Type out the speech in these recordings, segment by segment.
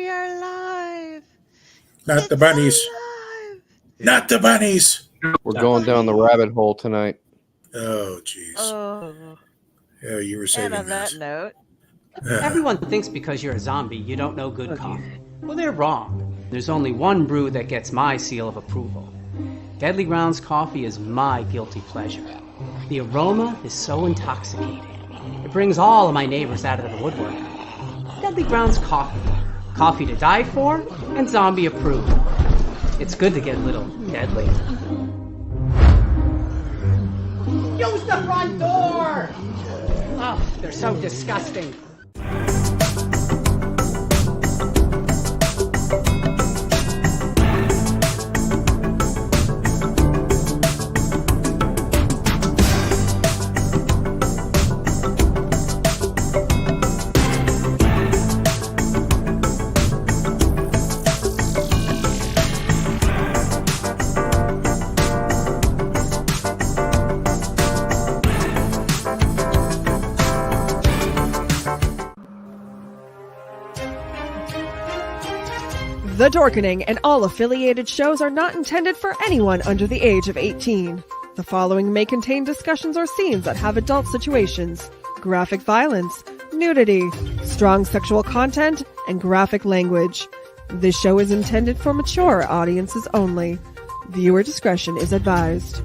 we are live. Not the bunnies. Alive. Not the bunnies. We're going down the rabbit hole tonight. Oh, jeez. Oh, Yeah, you were and saving on that this. note, Everyone thinks because you're a zombie, you don't know good coffee. Well, they're wrong. There's only one brew that gets my seal of approval. Deadly Grounds coffee is my guilty pleasure. The aroma is so intoxicating. It brings all of my neighbors out of the woodwork. Deadly Grounds coffee. Coffee to die for and zombie approved. It's good to get a little deadly. Use the front door! Oh, they're so disgusting. The Dorkening and all affiliated shows are not intended for anyone under the age of 18. The following may contain discussions or scenes that have adult situations, graphic violence, nudity, strong sexual content, and graphic language. This show is intended for mature audiences only. Viewer discretion is advised.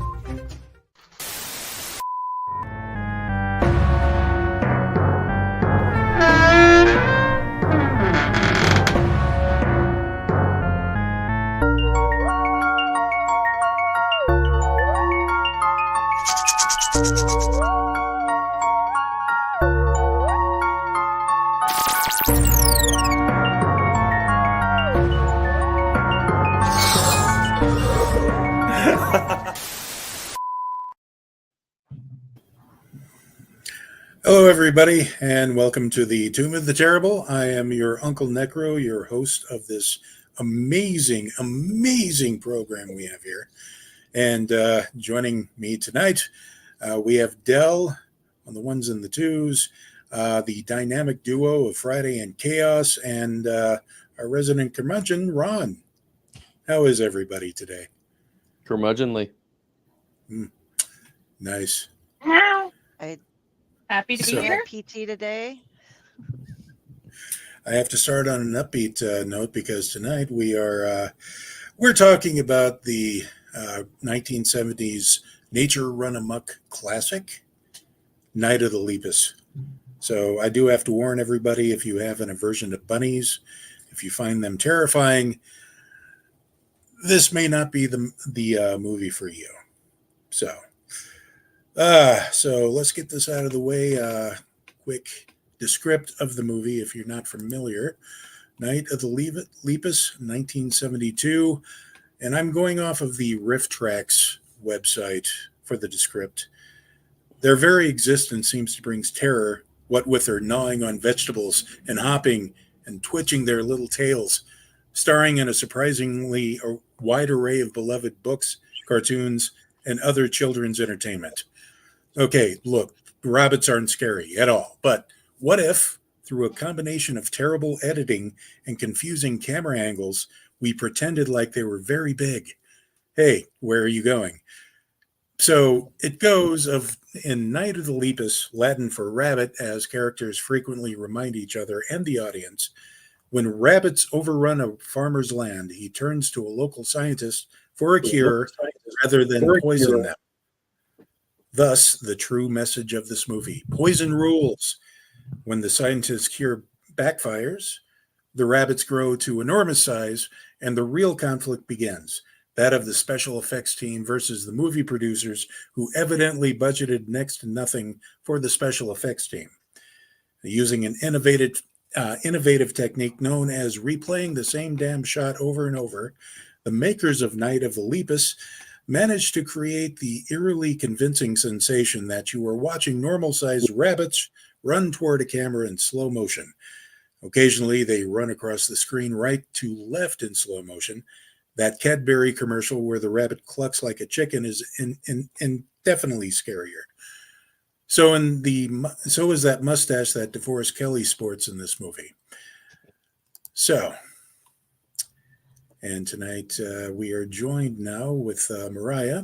Hello, everybody, and welcome to the Tomb of the Terrible. I am your UncleNecRo, your host of this amazing program we have here. And joining me tonight, we have Del on the ones and the twos, the dynamic duo of Friday and Chaos, and our resident curmudgeon, Ron. How is everybody today? Curmudgeonly. Nice. Happy to be So- here. PT today. I have to start on an upbeat note because tonight we're talking about the 1970s nature run amok classic, Night of the Lepus. So I do have to warn everybody, if you have an aversion to bunnies, if you find them terrifying, this may not be the movie for you. So let's get this out of the way. Quick descript of the movie, if you're not familiar. Night of the Lepus, 1972. And I'm going off of the Riff Tracks website for the descript. Their very existence seems to bring terror, what with their gnawing on vegetables and hopping and twitching their little tails, starring in a surprisingly wide array of beloved books, cartoons, and other children's entertainment. Okay, look, rabbits aren't scary at all, but what if, through a combination of terrible editing and confusing camera angles, we pretended like they were very big? Hey, where are you going? So it goes in Night of the Lepus, Latin for rabbit, as characters frequently remind each other and the audience, when rabbits overrun a farmer's land, he turns to a local scientist for a cure rather than poison them. Thus, the true message of this movie: poison rules. When the scientist's cure backfires, the rabbits grow to enormous size, and the real conflict begins, that of the special effects team versus the movie producers, who evidently budgeted next to nothing for the special effects team. Using an innovative technique known as replaying the same damn shot over and over, the makers of Night of the Lepus managed to create the eerily convincing sensation that you are watching normal-sized rabbits run toward a camera in slow motion. Occasionally, they run across the screen right to left in slow motion. That Cadbury commercial where the rabbit clucks like a chicken is indefinitely scarier. So is that mustache that DeForest Kelley sports in this movie. So, and tonight we are joined now with Mariah.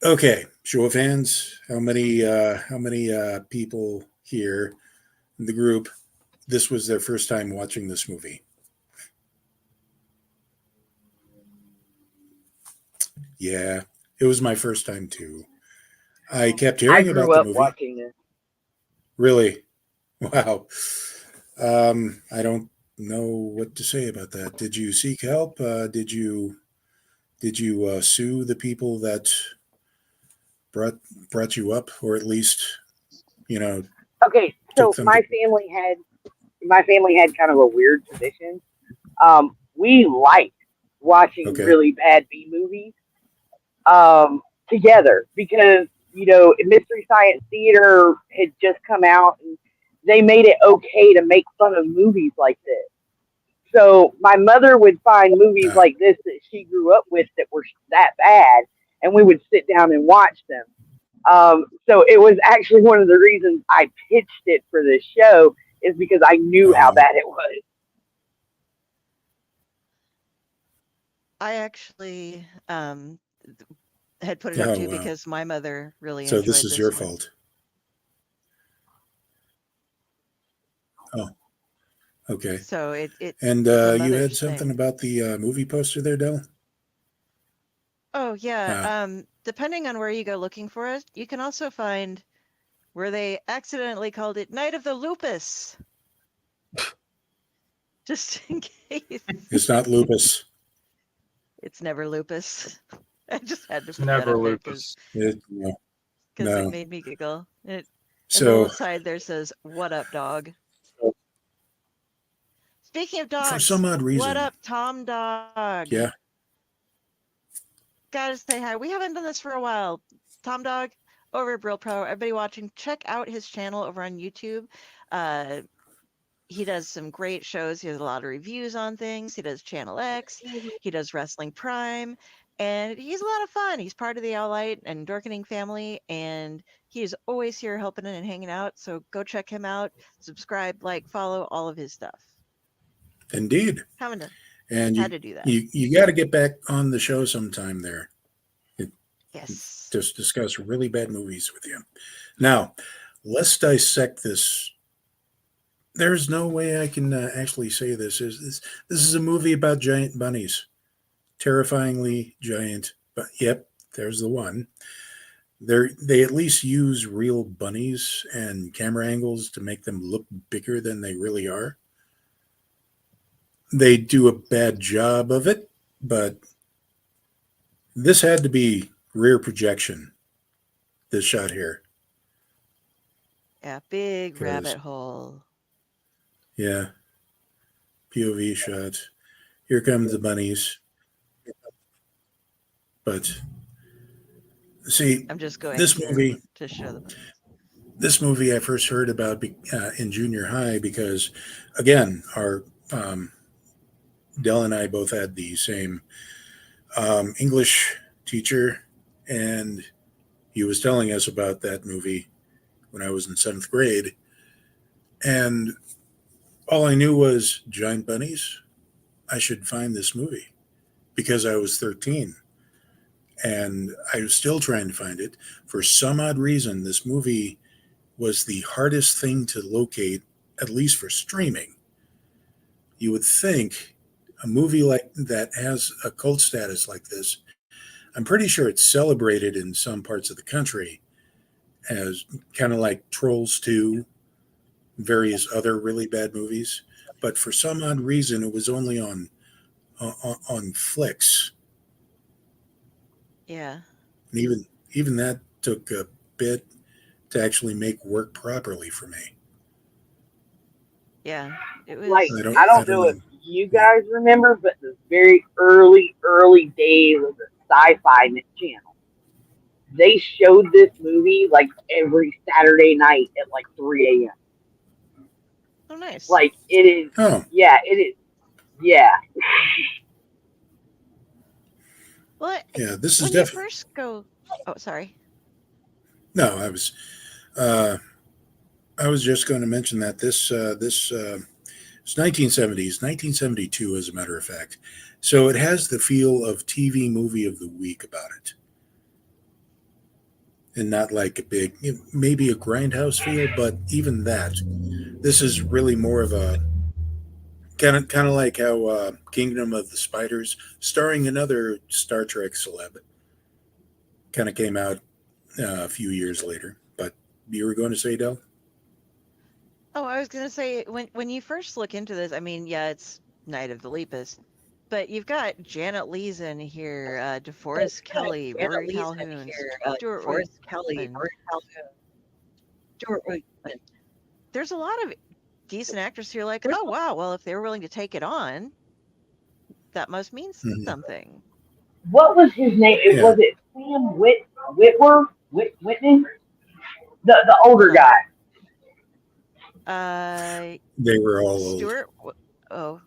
Okay, show of hands. How many people here in the group? This was their first time watching this movie. Yeah, it was my first time too. I kept hearing about the movie. Watching this. Really? Wow. I don't know what to say about that. Did you seek help? Did you sue the people that brought you up, or at least, Okay, so took them my family had kind of a weird tradition. We liked watching Okay. really bad B movies together because Mystery Science Theater had just come out and they made it okay to make fun of movies like this. So my mother would find movies like this that she grew up with that were that bad, and we would sit down and watch them. So it was actually one of the reasons I pitched it for this show is because I knew how bad it was. I actually had put it up too because my mother really enjoyed this is your one. fault. Oh, okay. So it And it's my you had mother's something thing. about the movie poster there, Del? Oh yeah. Depending on where you go looking for it, you can also find where they accidentally called it Night of the Lupus. Just in case. It's not lupus. It's never lupus. I just had to It's put never that up there lupus. because No. it made me giggle. And the So little side there says, "What up, dog?" Speaking of dogs, for some odd reason, what up, Tom Dog? yeah, Gotta say hi. We haven't done this for a while. Tom Dog over at Brill Pro. Everybody watching, check out his channel over on YouTube. He does some great shows. He has a lot of reviews on things. He does Channel X. He does Wrestling Prime. And he's a lot of fun. He's part of the Owlite and Dorkening family. And he is always here helping and hanging out. So go check him out. Subscribe, like, follow all of his stuff. indeed. Haven't done. And Had to do that. You got to get back on the show sometime there. Yes. Just discuss really bad movies with you. Now, let's dissect this. There's no way I can actually say this. This is a movie about giant bunnies. Terrifyingly giant. But yep, there's the one. They at least use real bunnies and camera angles to make them look bigger than they really are. They do a bad job of it, but this had to be rear projection, this shot here. Yeah, big rabbit hole. Yeah. POV shot. Here come the bunnies. But see, I'm just going this movie to show them. This movie I first heard about in junior high because, again, our Dell and I both had the same English teacher, and he was telling us about that movie when I was in 7th grade. And all I knew was giant bunnies. I should find this movie because I was 13. And I was still trying to find it. For some odd reason, this movie was the hardest thing to locate, at least for streaming. You would think a movie like that has a cult status like this. I'm pretty sure it's celebrated in some parts of the country as kind of like Trolls 2, various other really bad movies. But for some odd reason, it was only on Flicks. Yeah. And even that took a bit to actually make work properly for me. Yeah. It was Like, I I don't know if you guys remember, but the very early days of the Sci-Fi channel, they showed this movie like every Saturday night at like 3 a.m. Oh, nice. Like, it is. Oh. Yeah, it is. Yeah. Well, Yeah, this is when you first go. Oh, sorry. No, I was just going to mention that this It's 1970s, 1972, as a matter of fact. So it has the feel of TV movie of the week about it. And not like a big, maybe a grindhouse feel, but even that, this is really more of a kind of like how Kingdom of the Spiders, starring another Star Trek celeb, kind of came out a few years later. But you were going to say, Del? Oh, I was gonna say when you first look into this, I mean, yeah, it's Night of the Lepus, but you've got Janet Lee's in here, DeForest Kelly, Rory Calhoun, Stuart Whitman. There's a lot of decent actors here. Like, oh wow, well, if they were willing to take it on, that must mean something. What was his name? Yeah. Was it Sam Whitman? The older guy. They were all old. Stuart. Oh.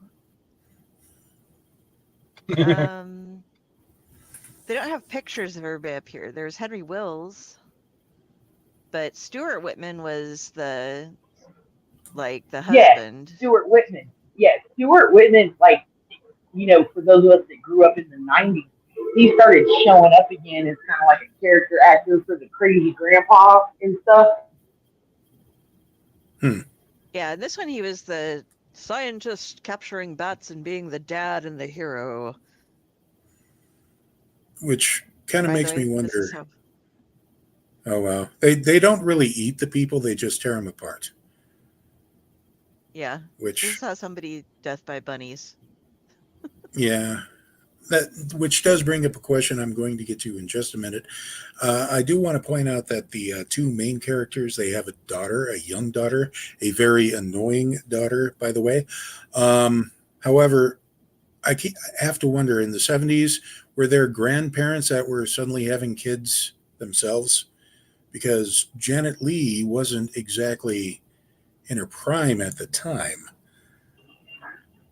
They don't have pictures of everybody up here. There's Henry Wills, but Stuart Whitman was the husband. Yeah, Stuart Whitman. Yeah, Stuart Whitman, like, you know, for those of us that grew up in the 90s, he started showing up again as kind of like a character actor for the Crazy Grandpa and stuff. Yeah, in this one he was the scientist capturing bats and being the dad and the hero. Which kind of makes me wonder. How... Oh, wow. They don't really eat the people, they just tear them apart. Yeah. Which, this is how somebody death by bunnies. Yeah. Which does bring up a question I'm going to get to in just a minute. I do want to point out that the two main characters, they have a daughter, a young daughter, a very annoying daughter, by the way. However, I have to wonder, in the 70s, were there grandparents that were suddenly having kids themselves? Because Janet Leigh wasn't exactly in her prime at the time.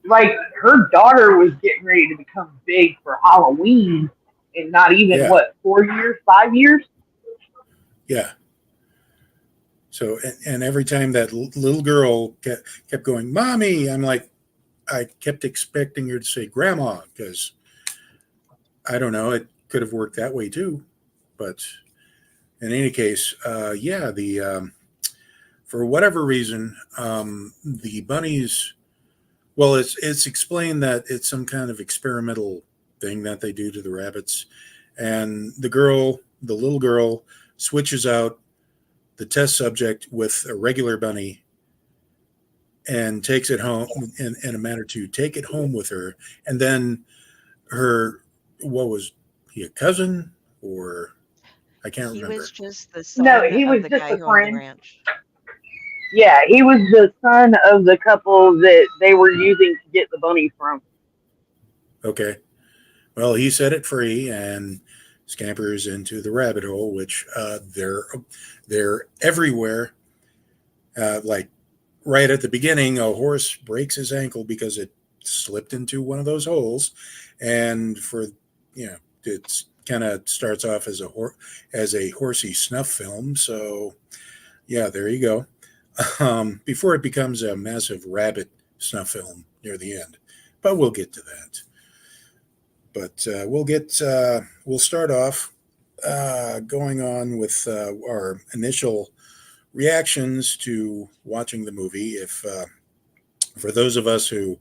Like, her daughter was getting ready to become big for Halloween in not even, 4 years, 5 years? Yeah. So, and every time that little girl kept going, Mommy, I'm like, I kept expecting her to say Grandma, because I don't know, it could have worked that way too. But in any case, for whatever reason, the bunnies, well, it's explained that it's some kind of experimental thing that they do to the rabbits. And the little girl, switches out the test subject with a regular bunny and takes it home in a manner to take it home with her. And then what was he, a cousin, or I can't remember. He was just the son he was of the just guy a who owned the friend. ranch. Yeah, he was the son of the couple that they were using to get the bunny from. Okay. Well, he set it free and scampers into the rabbit hole, which they're everywhere. Like right at the beginning, a horse breaks his ankle because it slipped into one of those holes, and it's kind of starts off as a horsey snuff film. So, yeah, there you go. Before it becomes a massive rabbit snuff film near the end, but we'll get to that. But we'll start off going on with our initial reactions to watching the movie. If for those of us who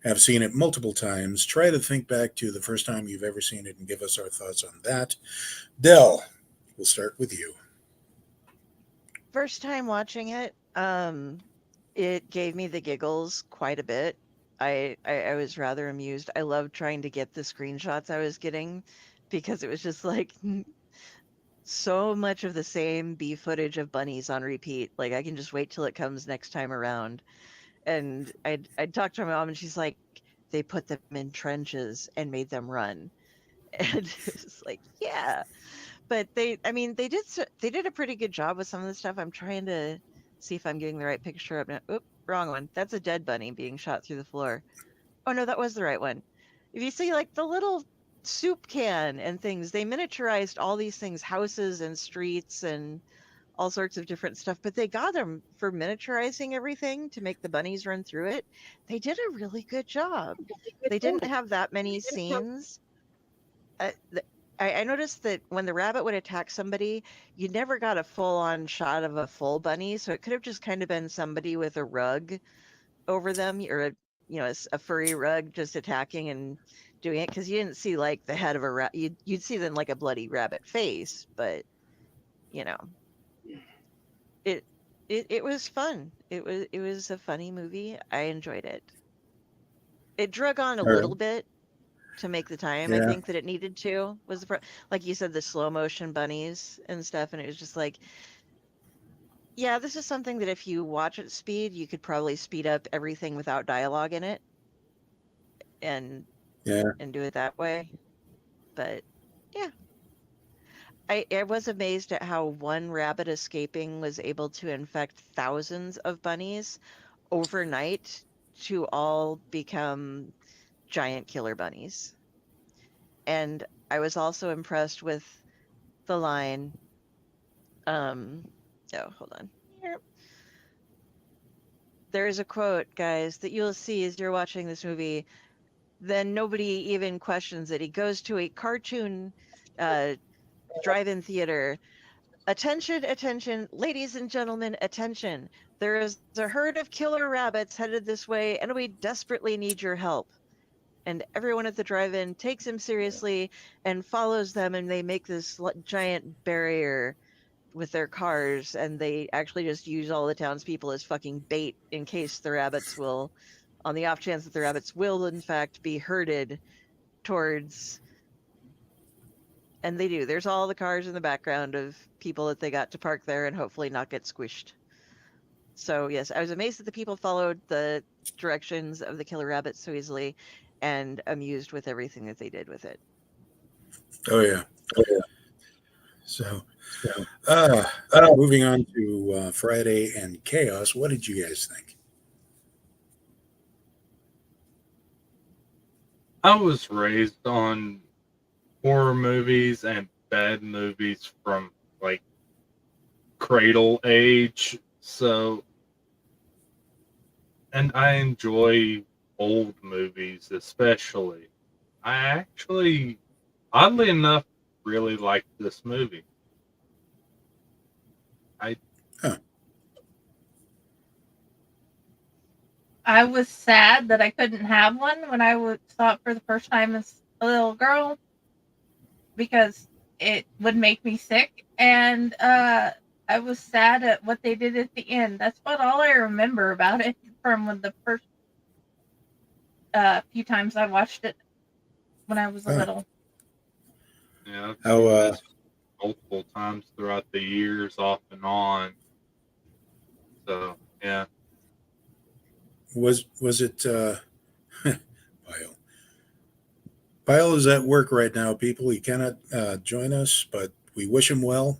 have seen it multiple times, try to think back to the first time you've ever seen it and give us our thoughts on that. Del, we'll start with you. First time watching it, it gave me the giggles quite a bit. I was rather amused. I loved trying to get the screenshots I was getting, because it was just like so much of the same B footage of bunnies on repeat. Like, I can just wait till it comes next time around. And I'd talk to my mom, and she's like, they put them in trenches and made them run. And it's like, yeah. But they did a pretty good job with some of the stuff. I'm trying to see if I'm getting the right picture up now. Oop, wrong one. That's a dead bunny being shot through the floor. Oh no, that was the right one. If you see like the little soup can and things, they miniaturized all these things, houses and streets and all sorts of different stuff, but they got them for miniaturizing everything to make the bunnies run through it. They did a really good job. They didn't have that many scenes. I noticed that when the rabbit would attack somebody, you never got a full-on shot of a full bunny, so it could have just kind of been somebody with a rug over them, or a furry rug just attacking and doing it, because you didn't see like the head of a rat. You'd see then like a bloody rabbit face, but it was fun. It was a funny movie. I enjoyed it. It drug on a All right. little bit to make the time. I Yeah. think that it needed to, like you said, the slow motion bunnies and stuff, and it was just like, yeah, this is something that if you watch at speed, you could probably speed up everything without dialogue in it and Yeah. do it that way. But yeah, I was amazed at how one rabbit escaping was able to infect thousands of bunnies overnight to all become giant killer bunnies. And I was also impressed with the line, hold on. Here. There is a quote, guys, that you'll see as you're watching this movie. Then nobody even questions it. He goes to a cartoon drive-in theater. Attention, attention, ladies and gentlemen, attention. There is a herd of killer rabbits headed this way, and we desperately need your help. And everyone at the drive-in takes him seriously and follows them, and they make this giant barrier with their cars, and they actually just use all the townspeople as fucking bait in case the rabbits will, on the off chance that the rabbits will in fact be herded towards, and they do. There's all the cars in the background of people that they got to park there and hopefully not get squished. So yes, I was amazed that the people followed the directions of the killer rabbits so easily, and amused with everything that they did with it. Oh yeah. So, moving on to Friday and Chaos. What did you guys think? I was raised on horror movies and bad movies from like cradle age, and I enjoy old movies especially. I actually, oddly enough, really liked this movie. I was sad that I couldn't have one when I saw it for the first time as a little girl, because it would make me sick, and I was sad at what they did at the end. That's all I remember about it from the first few times I watched it when I was little. Yeah, How multiple times throughout the years, off and on. So yeah. was it Pyle is at work right now, people. He cannot join us, but we wish him well.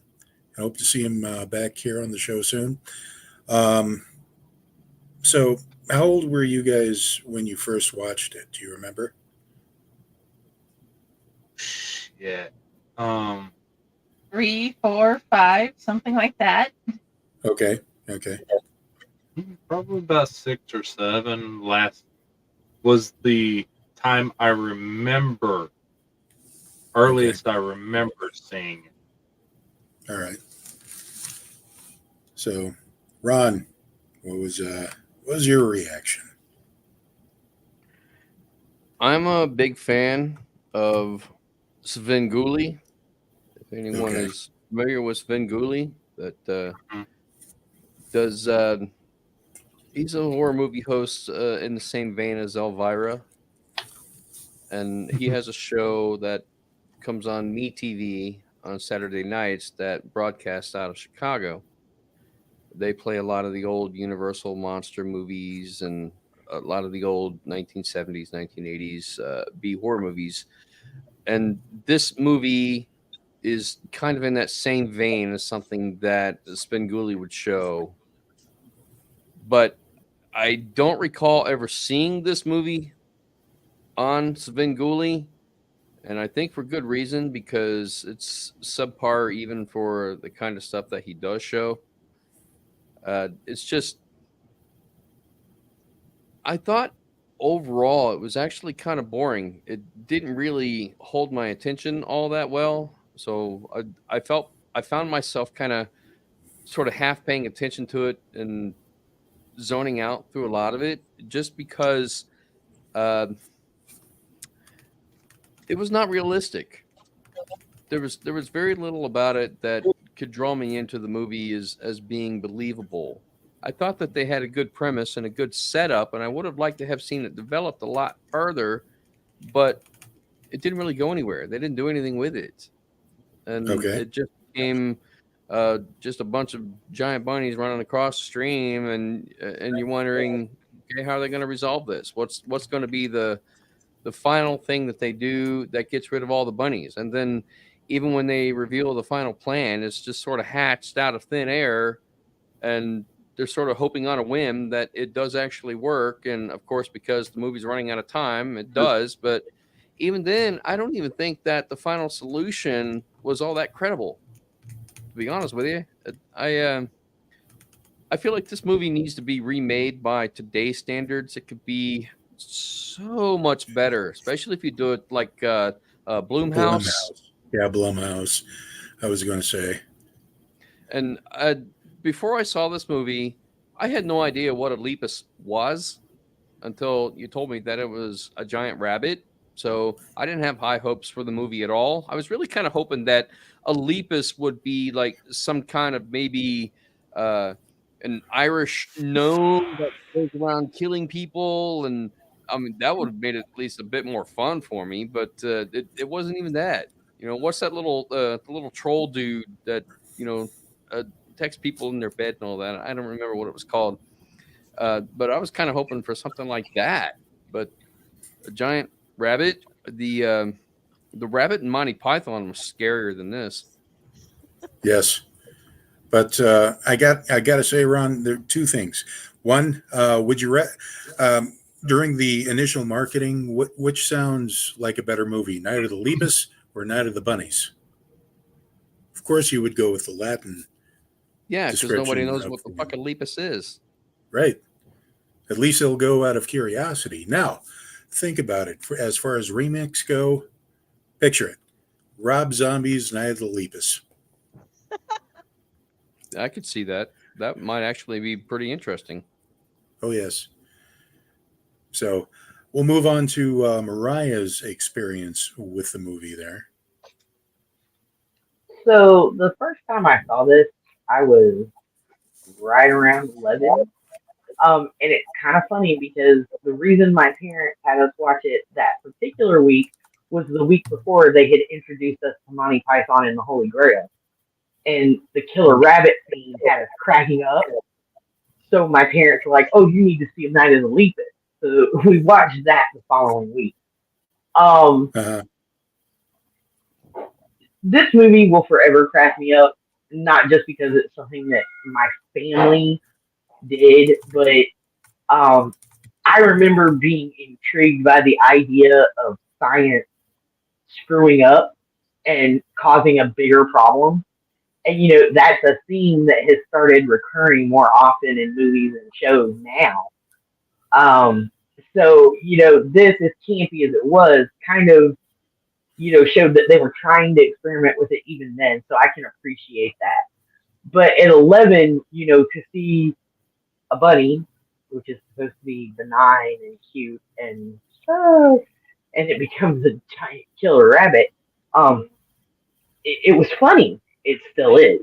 I hope to see him back here on the show soon. So how old were you guys when you first watched it? Do you remember? Yeah. 3, 4, 5, something like that. Okay. Probably about 6 or 7. Last was the time I remember, earliest I remember seeing it. All right. So, Ron, what was your reaction? I'm a big fan of Svengoolie. If anyone Okay. is familiar with Svengoolie, that does he's a horror movie host in the same vein as Elvira, and he has a show that comes on MeTV on Saturday nights that broadcasts out of Chicago. They play a lot of the old Universal monster movies and a lot of the old 1970s, 1980s B horror movies. And this movie is kind of in that same vein as something that Svengoolie would show. But I don't recall ever seeing this movie on Svengoolie. And I think for good reason, because it's subpar even for the kind of stuff that he does show. It's just, I thought overall it was actually kind of boring. It didn't really hold my attention all that well. So I found myself kind of sort of half paying attention to it and zoning out through a lot of it, just because uh, it was not realistic. There was very little about it that could draw me into the movie as being believable. I thought that they had a good premise and a good setup, and I would have liked to have seen it developed a lot further, but it didn't really go anywhere. They didn't do anything with it, and Okay. it just became just a bunch of giant bunnies running across the stream, and you're wondering, okay, how are they going to resolve this? What's going to be the final thing that they do that gets rid of all the bunnies? And then even when they reveal the final plan, it's just sort of hatched out of thin air, and they're sort of hoping on a whim that it does actually work. And of course, because the movie's running out of time, it does. But even then, I don't even think that the final solution was all that credible, to be honest with you. I feel like this movie needs to be remade by today's standards. It could be so much better, especially if you do it like Blumhouse. Blumhouse. Yeah, Blumhouse. I was going to say. And before I saw this movie, I had no idea what a lepus was until you told me that it was a giant rabbit. So I didn't have high hopes for the movie at all. I was really kind of hoping that a lepus would be like some kind of maybe an Irish gnome that goes around killing people, and I mean that would have made it at least a bit more fun for me. But it wasn't even that. You know, what's that little the little troll dude that texts people in their bed and all that? I don't remember what it was called. But I was kind of hoping for something like that. But a giant rabbit, the rabbit in Monty Python was scarier than this. Yes. But I got to say, Ron, there are two things. One, would you during the initial marketing, which sounds like a better movie, Night of the Lepus or Night of the Bunnies? Of course, you would go with the Latin. Yeah, because nobody knows what the fuck a lepus is. Right. At least they'll go out of curiosity. Now, think about it. As far as remakes go, picture it: Rob Zombie's Night of the Lepus. I could see that. That might actually be pretty interesting. Oh, yes. So we'll move on to Mariah's experience with the movie there. So the first time I saw this, I was right around 11. And it's kind of funny because the reason my parents had us watch it that particular week was the week before they had introduced us to Monty Python and the Holy Grail. And the killer rabbit scene had us cracking up. So my parents were like, "Oh, you need to see Night of the Lepus." So we watched that the following week. This movie will forever crack me up, not just because it's something that my family did, but I remember being intrigued by the idea of science screwing up and causing a bigger problem. And, that's a theme that has started recurring more often in movies and shows now. So, this, as campy as it was, kind of, showed that they were trying to experiment with it even then. So I can appreciate that. But at 11, to see a bunny, which is supposed to be benign and cute, and it becomes a giant killer rabbit, it was funny. It still is.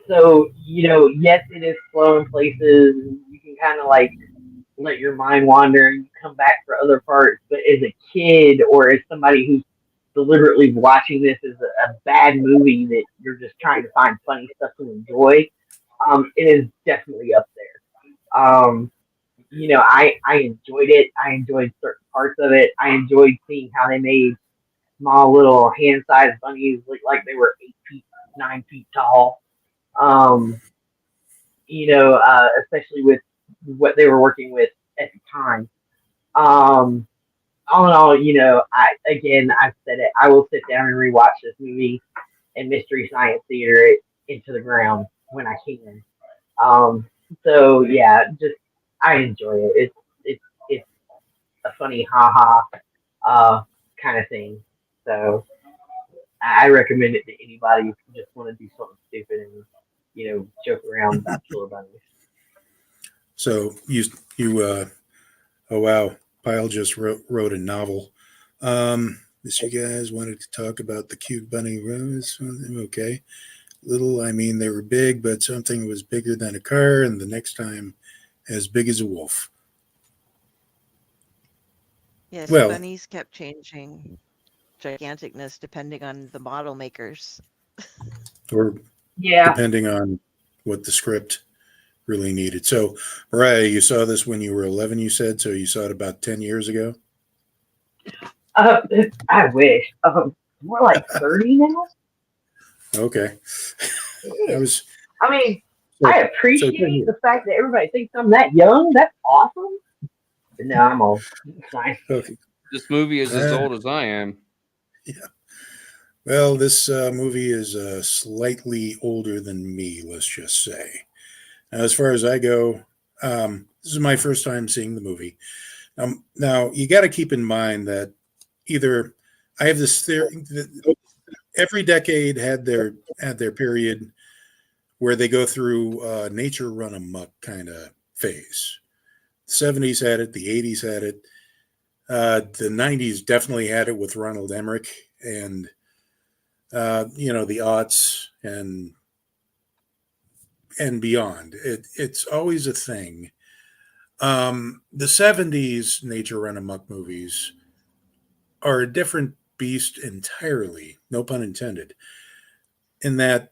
So, yes, it is slow in places. You can kind of like let your mind wander and come back for other parts. But as a kid or as somebody who's deliberately watching this as a bad movie that you're just trying to find funny stuff to enjoy, it is definitely up there. I enjoyed it. I enjoyed certain parts of it. I enjoyed seeing how they made small little hand-sized bunnies look like they were 8 feet, 9 feet tall. Especially with what they were working with at the time. all in all, I've said it. I will sit down and rewatch this movie and Mystery Science Theater it into the ground when I can. So yeah, just I enjoy it. It's a funny kind of thing. So I recommend it to anybody if you just want to do something stupid and joke around about killer bunnies. So oh wow, Pyle just wrote a novel. This you guys wanted to talk about the cute bunny rose. Okay. Little, I mean, they were big, but something was bigger than a car, and the next time as big as a wolf. Yes, Well, bunnies kept changing giganticness depending on the model makers. or Yeah. depending on what the script really needed. So, Mariah, you saw this when you were 11, you said, so you saw it about 10 years ago? I wish. More like 30 now. Okay. I appreciate the fact that everybody thinks I'm that young. That's awesome. But no, I'm old. It's fine. Okay. This movie is as old as I am. Yeah. Well, this movie is slightly older than me, let's just say. Now, as far as I go, this is my first time seeing the movie. Now, you got to keep in mind that either I have this theory that every decade had their period where they go through nature run amok kind of phase. The 70s had it, the 80s had it, the 90s definitely had it with Ronald Emmerich, and the aughts and beyond. It's always a thing. The 70s nature run amok movies are a different beast entirely, no pun intended, in that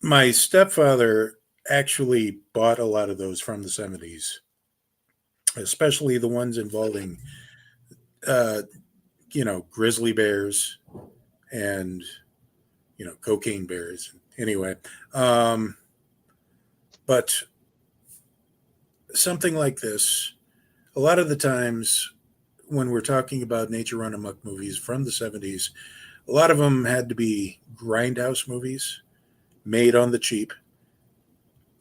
my stepfather actually bought a lot of those from the 70s, especially the ones involving grizzly bears and cocaine bears. Anyway, but something like this, a lot of the times when we're talking about nature run amok movies from the 70s, a lot of them had to be grindhouse movies made on the cheap.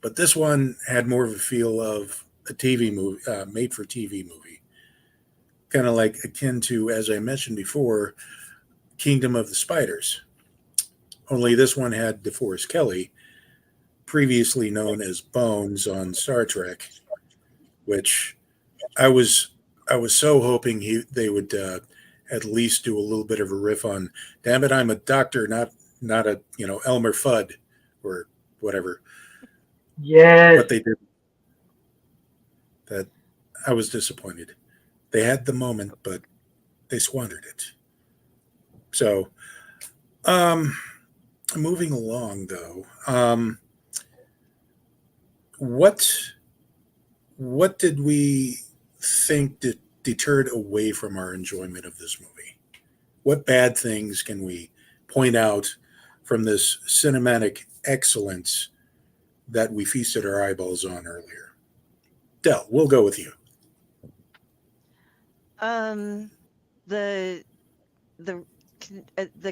But this one had more of a feel of a TV movie, made for TV movie. Kind of like akin to, as I mentioned before, Kingdom of the Spiders. Only this one had DeForest Kelley, previously known as Bones on Star Trek, which I was so hoping they would at least do a little bit of a riff on. Damn it, I'm a doctor, not a Elmer Fudd or whatever. Yes. But they didn't. That I was disappointed. They had the moment, but they squandered it. So, moving along though, what did we think that deterred away from our enjoyment of this movie? What bad things can we point out from this cinematic excellence that we feasted our eyeballs on earlier? Del, we'll go with you. The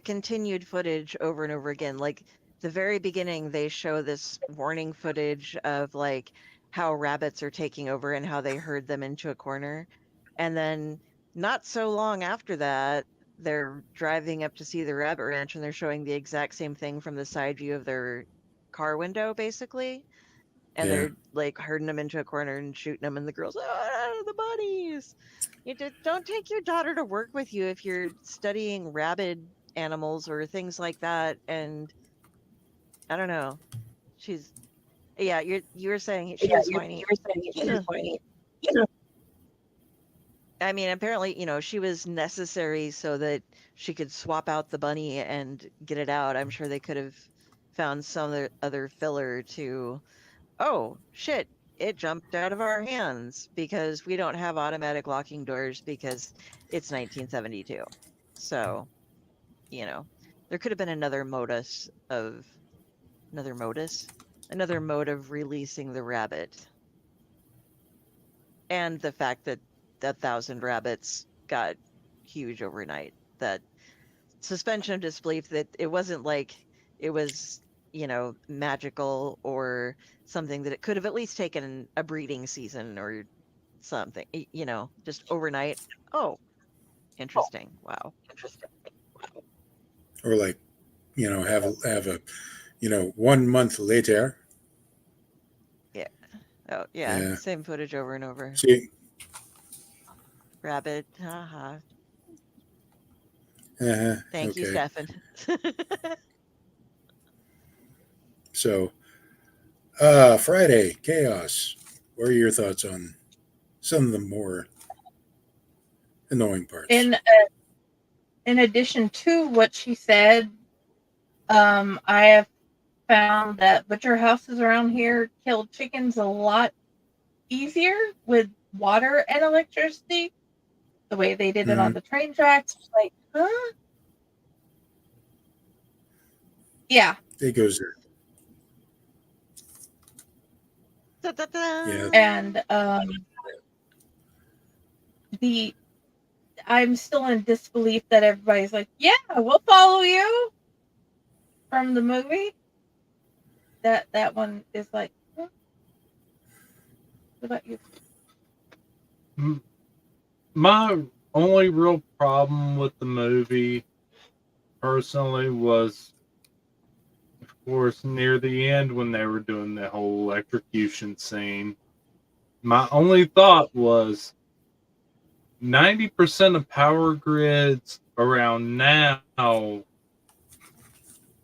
continued footage over and over again, like the very beginning, they show this warning footage of like how rabbits are taking over and how they herd them into a corner, and then not so long after that, they're driving up to see the rabbit ranch and they're showing the exact same thing from the side view of their car window, basically. And they're like herding them into a corner and shooting them, and the girls, the bunnies. Don't take your daughter to work with you if you're studying rabid animals or things like that. And I don't know. You were saying she was whiny. I mean, apparently, she was necessary so that she could swap out the bunny and get it out. I'm sure they could have found some other filler to, oh shit, it jumped out of our hands because we don't have automatic locking doors because it's 1972. So, there could have been another mode of releasing the rabbit. And the fact that 1,000 rabbits got huge overnight. That suspension of disbelief that it wasn't like it was, magical or something that it could have at least taken a breeding season or something, just overnight. Oh, interesting. Wow. Or like, have a 1 month later. Yeah. Oh, yeah. Yeah. Same footage over and over. See, Rabbit. Haha. Thank you, okay. Stefan. So, Friday chaos. What are your thoughts on some of the more annoying parts? In addition to what she said, I have found that butcher houses around here kill chickens a lot easier with water and electricity. The way they did it on the train tracks, like, huh? Yeah. It goes there. Da-da-da. And I'm still in disbelief that everybody's like, yeah, we'll follow you from the movie. That one is like, huh? What about you? My only real problem with the movie, personally, was, of course, near the end when they were doing the whole electrocution scene. My only thought was 90% of power grids around now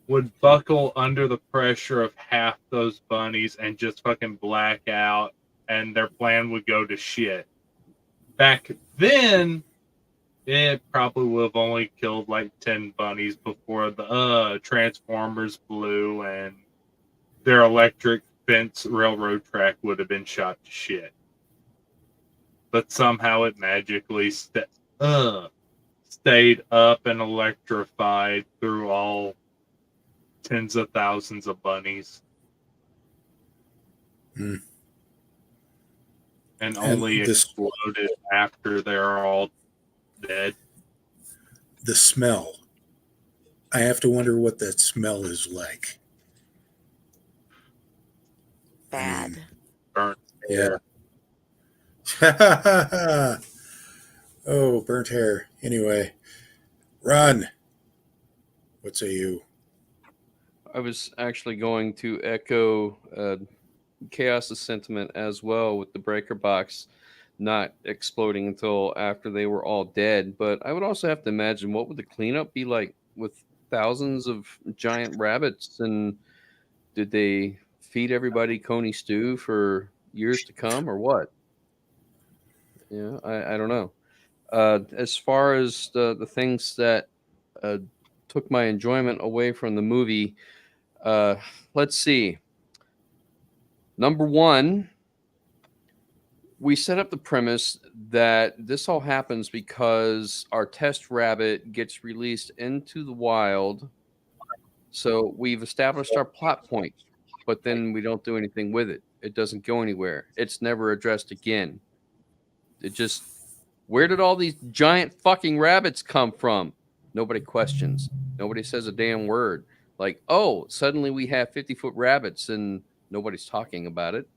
would buckle under the pressure of half those bunnies and just fucking black out, and their plan would go to shit. Back then, it probably would have only killed like 10 bunnies before the transformers blew and their electric fence railroad track would have been shot to shit. But somehow it magically stayed up and electrified through all tens of thousands of bunnies. Hmm. And only exploded after they're all dead. The smell. I have to wonder what that smell is like. Bad. Burnt. Yeah. Oh, burnt hair. Anyway, Ron, what say you? I was actually going to echo Chaos's sentiment as well, with the breaker box not exploding until after they were all dead. But I would also have to imagine, what would the cleanup be like with thousands of giant rabbits? And did they feed everybody Coney stew for years to come, or what? Yeah, I don't know. As far as the things that took my enjoyment away from the movie, let's see. Number one, we set up the premise that this all happens because our test rabbit gets released into the wild. So we've established our plot point, but then we don't do anything with it. It doesn't go anywhere. It's never addressed again. It just, where did all these giant fucking rabbits come from? Nobody questions. Nobody says a damn word. Like, oh, suddenly we have 50-foot rabbits and nobody's talking about it.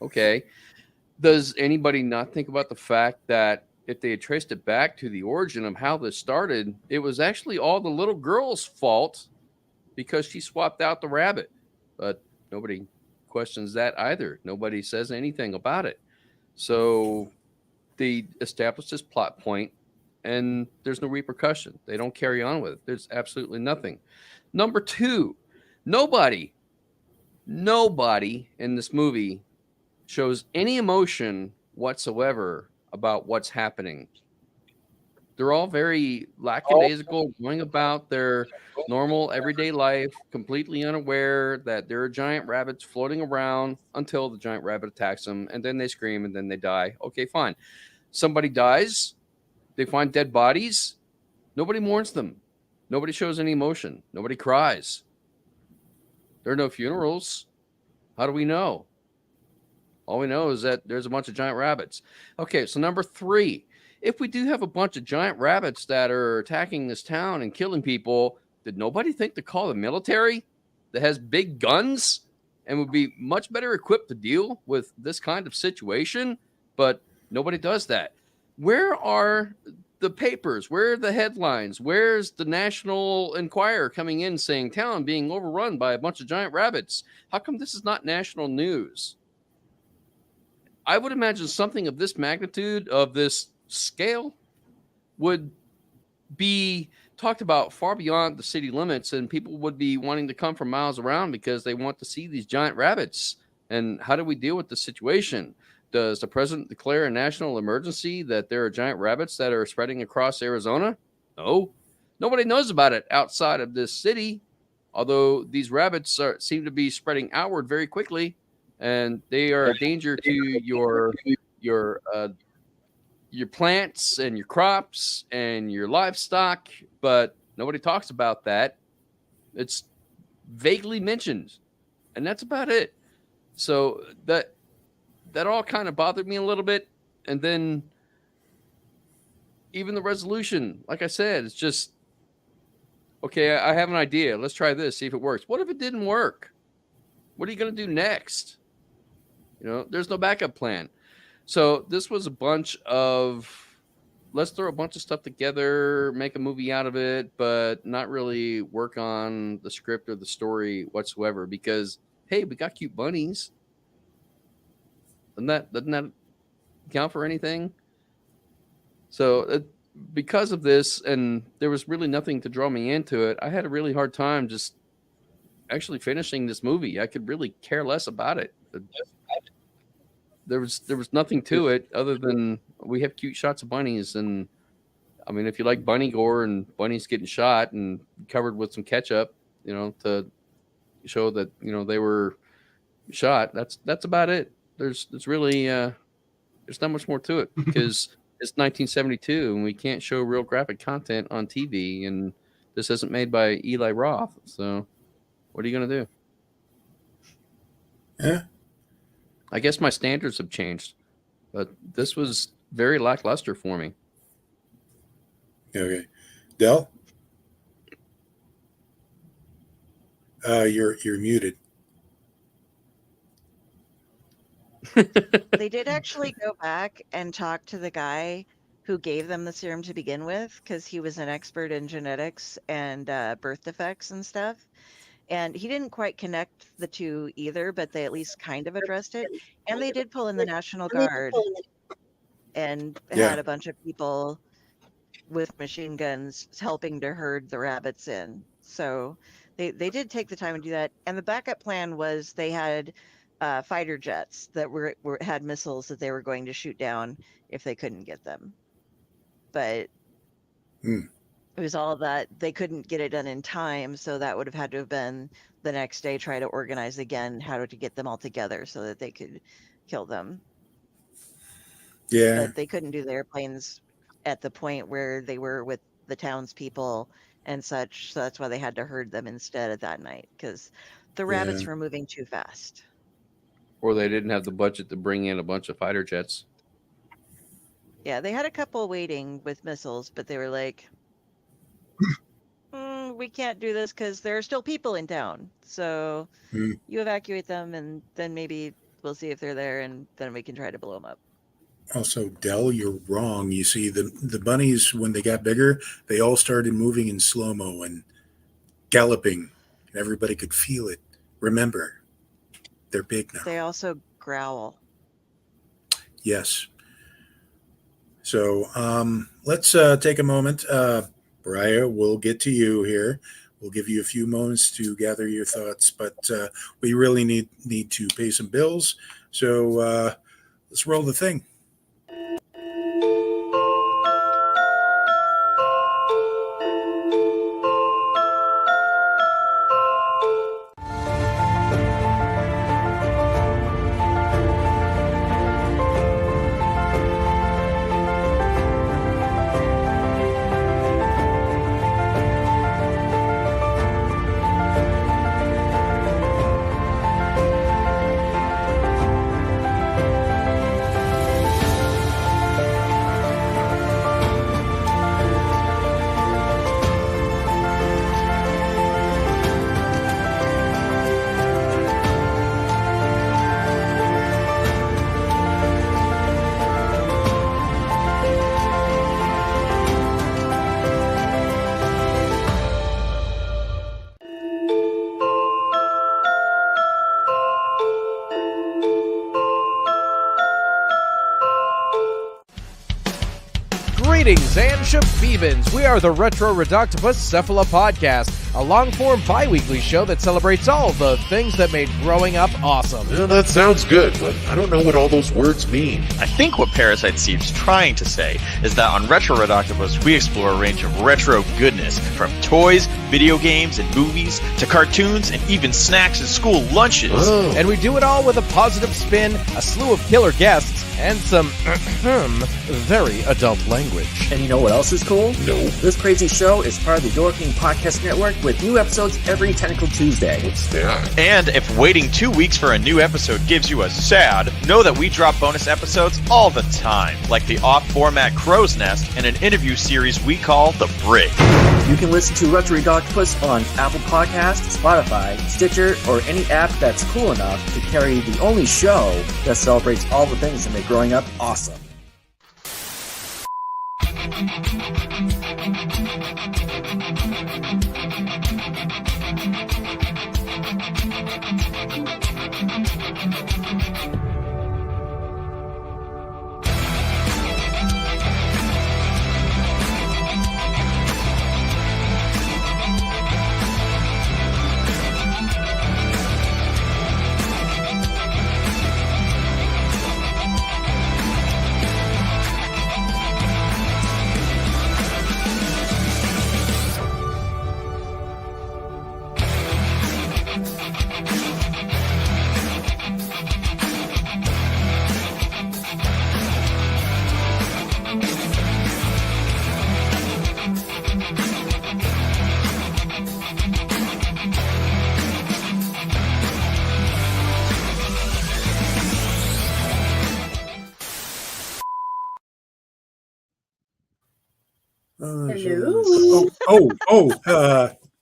Okay. Does anybody not think about the fact that if they had traced it back to the origin of how this started, it was actually all the little girl's fault because she swapped out the rabbit? But nobody questions that either. Nobody says anything about it. So they established this plot point and there's no repercussion. They don't carry on with it. There's absolutely nothing. Number two, nobody in this movie shows any emotion whatsoever about what's happening. They're all very lackadaisical, going about their normal everyday life, completely unaware that there are giant rabbits floating around until the giant rabbit attacks them, and then they scream and then they die. Okay, fine. Somebody dies. They find dead bodies. Nobody mourns them. Nobody shows any emotion. Nobody cries. There are no funerals. How do we know? All we know is that there's a bunch of giant rabbits. Okay, so number three, if we do have a bunch of giant rabbits that are attacking this town and killing people, did nobody think to call the military that has big guns and would be much better equipped to deal with this kind of situation? But nobody does that. Where are the papers? Where are the headlines? Where's the National Enquirer coming in saying town being overrun by a bunch of giant rabbits? How come this is not national news? I would imagine something of this magnitude, of this scale, would be talked about far beyond the city limits, and people would be wanting to come from miles around because they want to see these giant rabbits. And how do we deal with the situation? Does the president declare a national emergency that there are giant rabbits that are spreading across Arizona? No. Nobody knows about it outside of this city, although these rabbits seem to be spreading outward very quickly, and they are a danger to your plants and your crops and your livestock, but nobody talks about that. It's vaguely mentioned, and that's about it. So that all kind of bothered me a little bit. And then even the resolution, like I said, it's just, okay, I have an idea. Let's try this, see if it works. What if it didn't work? What are you going to do next? There's no backup plan. So this was a bunch of, let's throw a bunch of stuff together, make a movie out of it, but not really work on the script or the story whatsoever because, hey, we got cute bunnies. Doesn't that count for anything? So because of this, and there was really nothing to draw me into it, I had a really hard time just actually finishing this movie. I could really care less about it. There was nothing to it other than we have cute shots of bunnies, and I mean, if you like bunny gore and bunnies getting shot and covered with some ketchup, to show that they were shot, that's about it. There's really there's not much more to it because it's 1972 and we can't show real graphic content on TV, and this isn't made by Eli Roth. So what are you gonna do? Yeah. I guess my standards have changed, but this was very lackluster for me. Okay. Del? You're muted. They did actually go back and talk to the guy who gave them the serum to begin with, because he was an expert in genetics and birth defects and stuff. And he didn't quite connect the two either, but they at least kind of addressed it. And they did pull in the National Guard and had a bunch of people with machine guns helping to herd the rabbits in. So they did take the time to do that. And the backup plan was they had fighter jets that had missiles that they were going to shoot down if they couldn't get them. But it was all that they couldn't get it done in time, so that would have had to have been the next day, try to organize again how to get them all together so that they could kill them. Yeah. But they couldn't do the airplanes at the point where they were with the townspeople and such, so that's why they had to herd them instead at that night, because the rabbits were moving too fast. Or they didn't have the budget to bring in a bunch of fighter jets. Yeah, they had a couple waiting with missiles, but they were like, we can't do this because there are still people in town. So you evacuate them, and then maybe we'll see if they're there, and then we can try to blow them up. Also, Del, you're wrong. You see, the bunnies, when they got bigger, they all started moving in slow-mo and galloping, and everybody could feel it. Remember, they're big now. They also growl. Yes. So let's take a moment. Mariah, we'll get to you here. We'll give you a few moments to gather your thoughts, but we really need to pay some bills. So let's roll the thing. Greetings and shabibans. We are the Retro Reductibus Cephala Podcast, a long-form bi-weekly show that celebrates all the things that made growing up awesome. Yeah, that sounds good, but I don't know what all those words mean. I think what Parasite Steve's trying to say is that on Retro Reductibus, we explore a range of retro goodness, from toys, video games, and movies, to cartoons, and even snacks and school lunches. Oh. And we do it all with a positive spin, a slew of killer guests, and some very adult language. And you know what else is cool? No. This crazy show is part of the Door King Podcast Network with new episodes every Tentacle Tuesday. What's that? And if waiting 2 weeks for a new episode gives you a sad, know that we drop bonus episodes all the time, like the off-format Crow's Nest and an interview series we call The Brig. You can listen to Retro Octopus on Apple Podcasts, Spotify, Stitcher, or any app that's cool enough to carry the only show that celebrates all the things that make growing up awesome.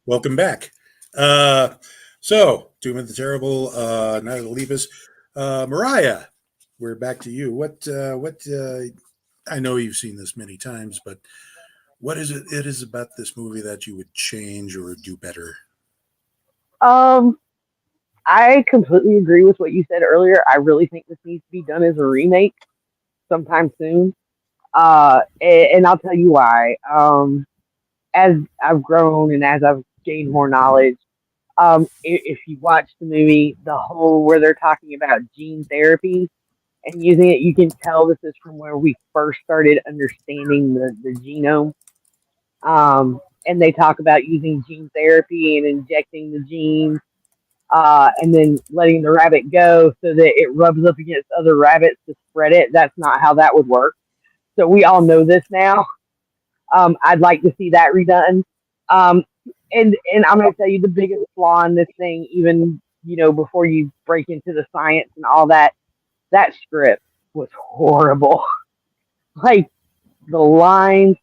Welcome back. So, Doom of the Terrible, Night of the Lepus. Mariah, we're back to you. What, I know you've seen this many times, but what is it is about this movie that you would change or do better? I completely agree with what you said earlier. I really think this needs to be done as a remake sometime soon. And I'll tell you why. As I've grown and as I've gained more knowledge, if you watch the movie, the whole where they're talking about gene therapy and using it, you can tell this is from where we first started understanding the genome. And they talk about using gene therapy and injecting the genes, and then letting the rabbit go so that it rubs up against other rabbits to spread it. That's not how that would work. So we all know this now. I'd like to see that redone. And I'm going to tell you the biggest flaw in this thing, even, before you break into the science and all that, that script was horrible. Like, the lines,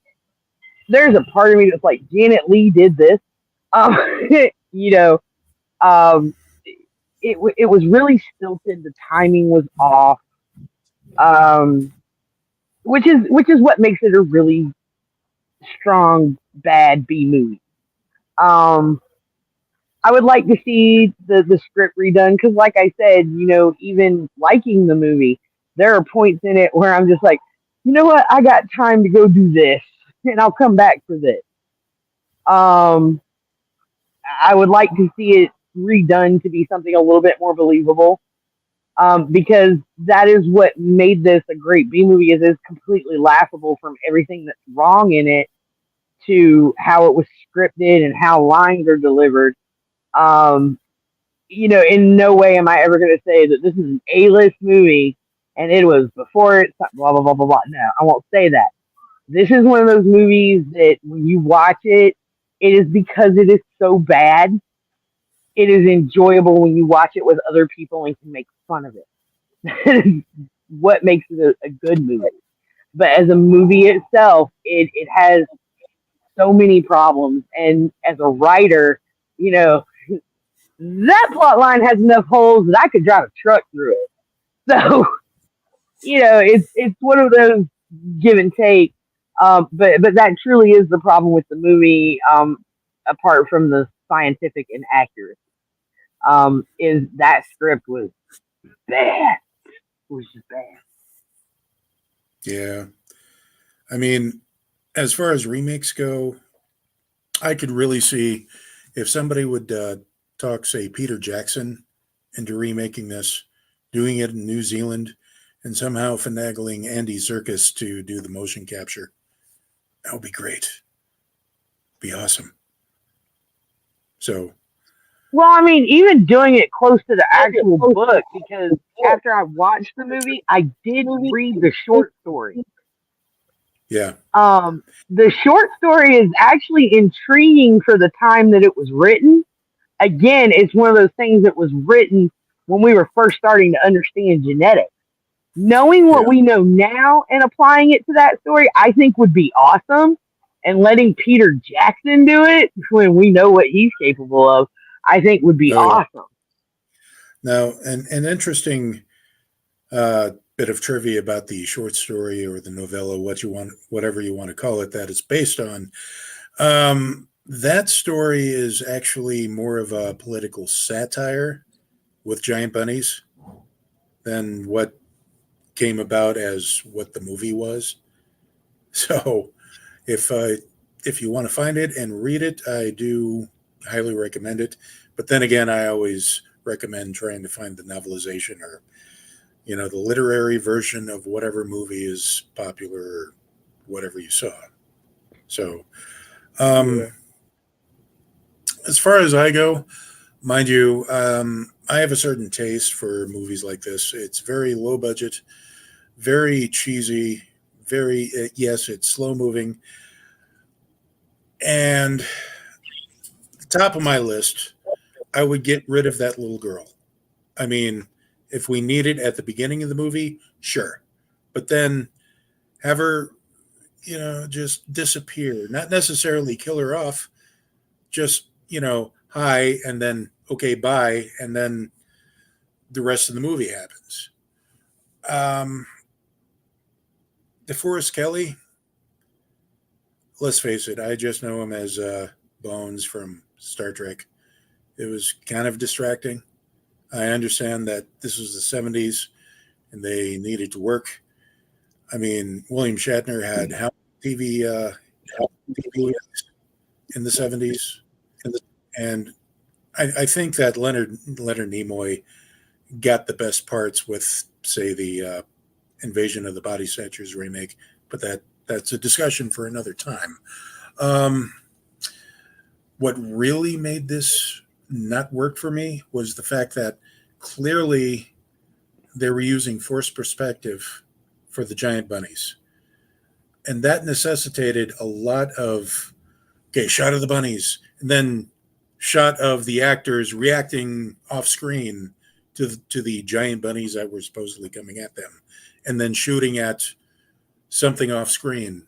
there's a part of me that's like, Janet Leigh did this. It was really stilted. The timing was off. Which is what makes it a really strong, bad B movie. I would like to see the script redone because, like I said, even liking the movie, there are points in it where I'm just like, you know what, I got time to go do this, and I'll come back for this. I would like to see it redone to be something a little bit more believable, because that is what made this a great B movie. Is it's completely laughable from everything that's wrong in it to how it was scripted and how lines are delivered. In no way am I ever going to say that this is an A-list movie and it was before it, blah, blah, blah, blah, blah. No, I won't say that. This is one of those movies that when you watch it, it is because it is so bad. It is enjoyable when you watch it with other people and can make fun of it. That is what makes it a good movie. But as a movie itself, it has so many problems. And as a writer, that plot line has enough holes that I could drive a truck through it. So, it's one of those give and take. But that truly is the problem with the movie, apart from the scientific inaccuracy. Is that script was bad. It was just bad. Yeah. I mean, as far as remakes go, I could really see if somebody would talk, say, Peter Jackson into remaking this, doing it in New Zealand, and somehow finagling Andy Serkis to do the motion capture. That would be great. Be awesome. So, Well, I mean, even doing it close to the actual book, because after I watched the movie, I did read the short story. yeah. The short story is actually intriguing for the time that it was written. Again, it's one of those things that was written when we were first starting to understand genetics. Knowing what we know now and applying it to that story, I think would be awesome. And letting Peter Jackson do it when we know what he's capable of, I think would be awesome. Now, an interesting bit of trivia about the short story or the novella, whatever you want to call it, that it's based on. That story is actually more of a political satire with giant bunnies than what came about as what the movie was. So if you want to find it and read it, I do highly recommend it. But then again, I always recommend trying to find the novelization or, the literary version of whatever movie is popular or whatever you saw. So, as far as I go, mind you, I have a certain taste for movies like this. It's very low budget, very cheesy, yes, it's slow moving. And the top of my list, I would get rid of that little girl. I mean, if we need it at the beginning of the movie, sure. But then have her, just disappear. Not necessarily kill her off. Just, hi, and then, okay, bye. And then the rest of the movie happens. DeForest Kelley, let's face it, I just know him as Bones from Star Trek. It was kind of distracting. I understand that this was the 70s and they needed to work. I mean, William Shatner had how TV in the 70s. And I think that Leonard Nimoy got the best parts with, say, the Invasion of the Body Snatchers remake, but that's a discussion for another time. What really made this not work for me was the fact that clearly they were using forced perspective for the giant bunnies. And that necessitated a lot of, shot of the bunnies, and then shot of the actors reacting off screen to the giant bunnies that were supposedly coming at them, and then shooting at something off screen,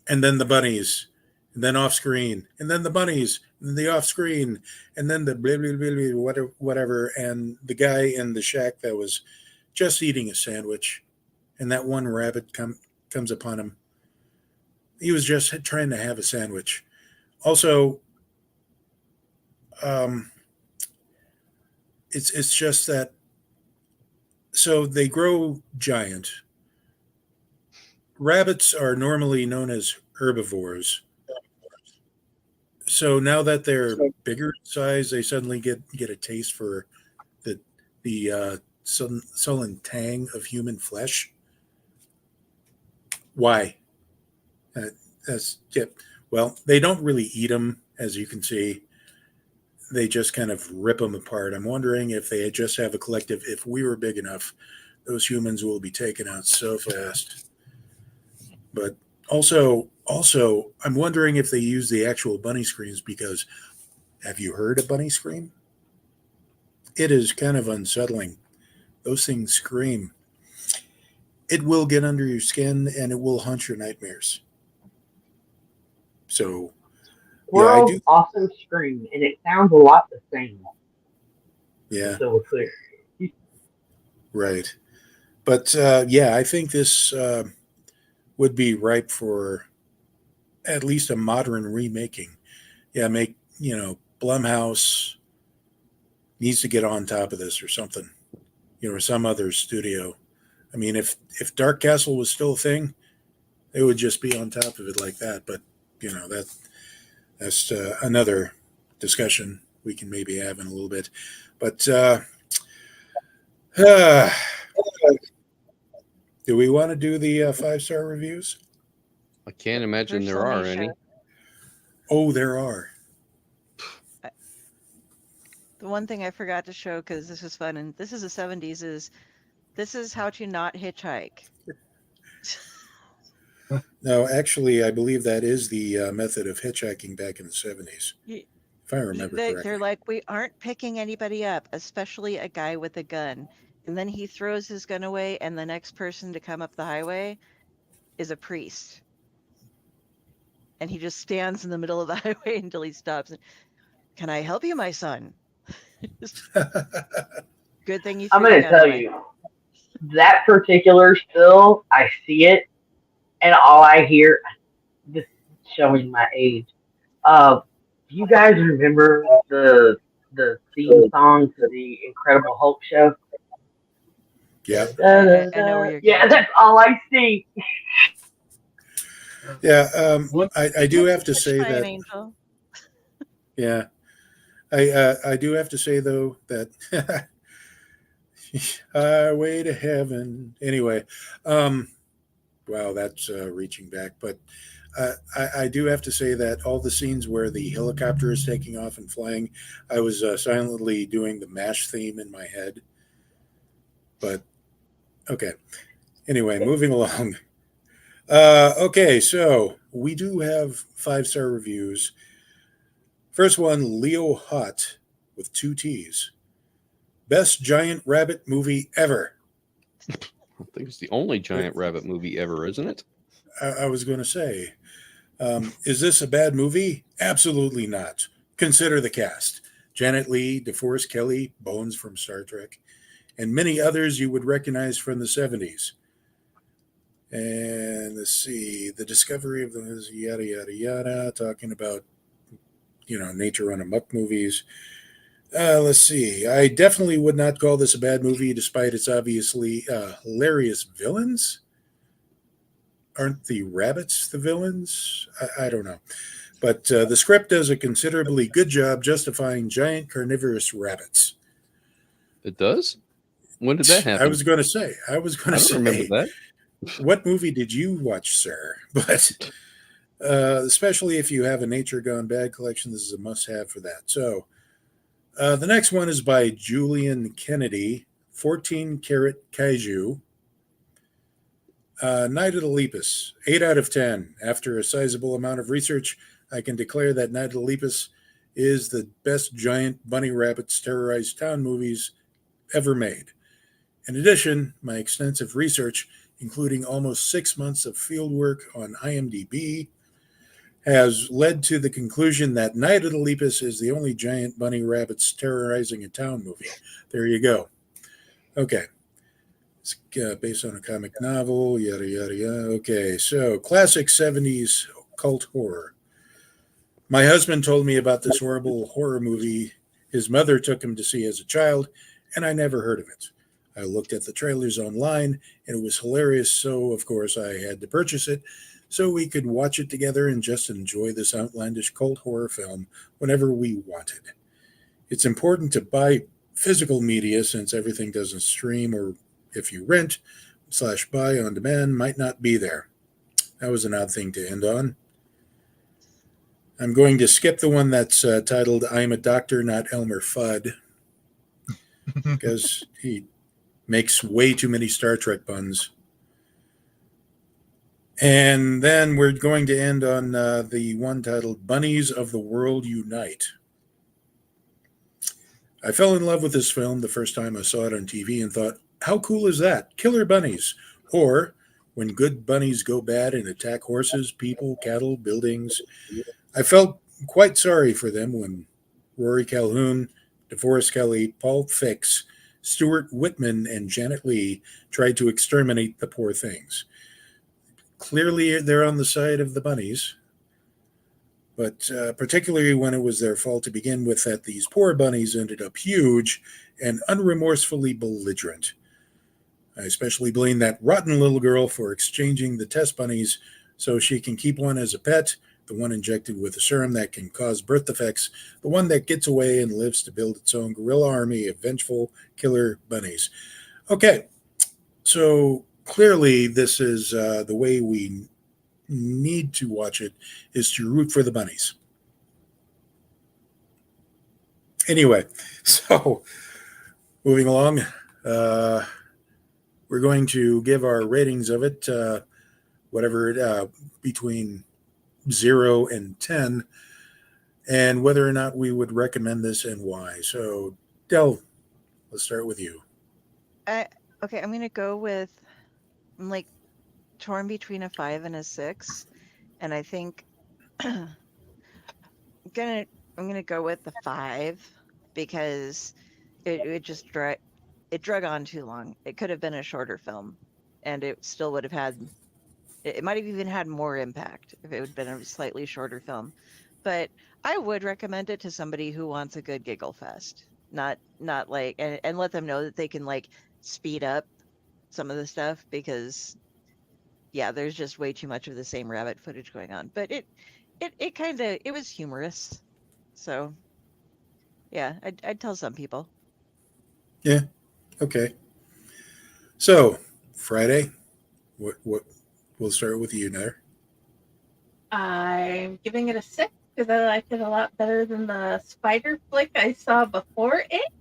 and then the bunnies, and then off screen, and then the bunnies, and the off screen, and then the blah, blah, blah, blah, whatever, and the guy in the shack that was just eating a sandwich, and that one rabbit comes upon him. He was just trying to have a sandwich. Also, it's just that, so they grow giant. Rabbits are normally known as herbivores. So now that they're bigger in size, they suddenly get a taste for the sullen tang of human flesh. Why? That's yeah. Well, they don't really eat them, as you can see. They just kind of rip them apart. I'm wondering if they just have a collective, if we were big enough, those humans will be taken out so fast. But also, I'm wondering if they use the actual bunny screams, because have you heard a bunny scream? It is kind of unsettling. Those things scream. It will get under your skin and it will haunt your nightmares. So, Squirrels awesome scream, and it sounds a lot the same. Yeah. So we're clear. Right. But I think this would be ripe for at least a modern remaking. Yeah, Blumhouse needs to get on top of this or something, or some other studio. I mean, if Dark Castle was still a thing, It would just be on top of it like that. But that's another discussion we can maybe have in a little bit. But do we want to do the 5-star reviews? I can't imagine There's there so are many any. shows. Oh, there are. The one thing I forgot to show, because this is fun, and this is the 70s, is this is how to not hitchhike. No, actually, I believe that is the method of hitchhiking back in the 70s, Y- if I remember correctly. They're like, we aren't picking anybody up, especially a guy with a gun. And then he throws his gun away, and the next person to come up the highway is a priest. And he just stands in the middle of the highway until he stops. Can I help you, my son? Good thing you. I'm going to tell you, that particular still, I see it, and all I hear, just showing my age. Do you guys remember the theme song to the Incredible Hulk show? Yeah. I know where you're Yeah, that's all I see. Yeah, I do have to say By an that. angel. Yeah, I do have to say though that highway to heaven. Anyway, wow, that's reaching back. But I do have to say that all the scenes where the helicopter is taking off and flying, I was silently doing the MASH theme in my head. But okay. Anyway, moving along. Okay, so we do have 5-star reviews. First one, Leo Hot with 2 T's. Best giant rabbit movie ever. I think it's the only giant rabbit movie ever, isn't it? I was going to say, is this a bad movie? Absolutely not. Consider the cast. Janet Leigh, DeForest Kelley, Bones from Star Trek, and many others you would recognize from the 70s. And let's see, the discovery of the yada, yada, yada, talking about, nature on amok movies. Let's see, I definitely would not call this a bad movie, despite its obviously hilarious villains. Aren't the rabbits the villains? I don't know. But the script does a considerably good job justifying giant carnivorous rabbits. It does? When did that happen? I was going to say. I don't remember that. What movie did you watch, sir? But especially if you have a Nature Gone Bad collection, this is a must-have for that. So the next one is by Julian Kennedy, 14 Karat Kaiju. Night of the Lepus, 8 out of 10. After a sizable amount of research, I can declare that Night of the Lepus is the best giant bunny rabbits terrorize town movies ever made. In addition, my extensive research, including almost 6 months of field work on IMDb, has led to the conclusion that Night of the Lepus is the only giant bunny rabbits terrorizing a town movie. There you go. Okay. It's based on a comic novel, yada, yada, yada. Okay, so classic 70s cult horror. My husband told me about this horrible horror movie his mother took him to see as a child, and I never heard of it. I looked at the trailers online, and it was hilarious, so of course I had to purchase it so we could watch it together and just enjoy this outlandish cult horror film whenever we wanted. It's important to buy physical media since everything doesn't stream, or if you rent / buy on demand, might not be there. That was an odd thing to end on. I'm going to skip the one that's titled I'm a Doctor, Not Elmer Fudd, because he makes way too many Star Trek puns. And then we're going to end on the one titled Bunnies of the World Unite. I fell in love with this film the first time I saw it on TV and thought, how cool is that? Killer bunnies. Or when good bunnies go bad and attack horses, people, cattle, buildings. I felt quite sorry for them when Rory Calhoun, DeForest Kelley, Paul Fix, Stuart Whitman, and Janet Leigh tried to exterminate the poor things. Clearly, they're on the side of the bunnies, but particularly when it was their fault to begin with, that these poor bunnies ended up huge and unremorsefully belligerent. I especially blame that rotten little girl for exchanging the test bunnies so she can keep one as a pet, the one injected with a serum that can cause birth defects, the one that gets away and lives to build its own guerrilla army of vengeful killer bunnies. Okay, so clearly this is the way we need to watch it, is to root for the bunnies. Anyway, so moving along, we're going to give our ratings of it, between 0 and 10, and whether or not we would recommend this and why. So, Del, let's start with you. Okay, I'm gonna go with, I'm like torn between a 5 and a 6, and I think I'm gonna go with the 5 because it just drug on too long. It could have been a shorter film, and it still would have had. It might have even had more impact if it would have been a slightly shorter film. But I would recommend it to somebody who wants a good giggle fest, not like and let them know that they can like speed up some of the stuff, because yeah, there's just way too much of the same rabbit footage going on. But it was humorous. So yeah, I'd tell some people. Yeah. Okay. So Friday, what we'll start with you, Nair. I'm giving it a 6 because I liked it a lot better than the spider flick I saw before it.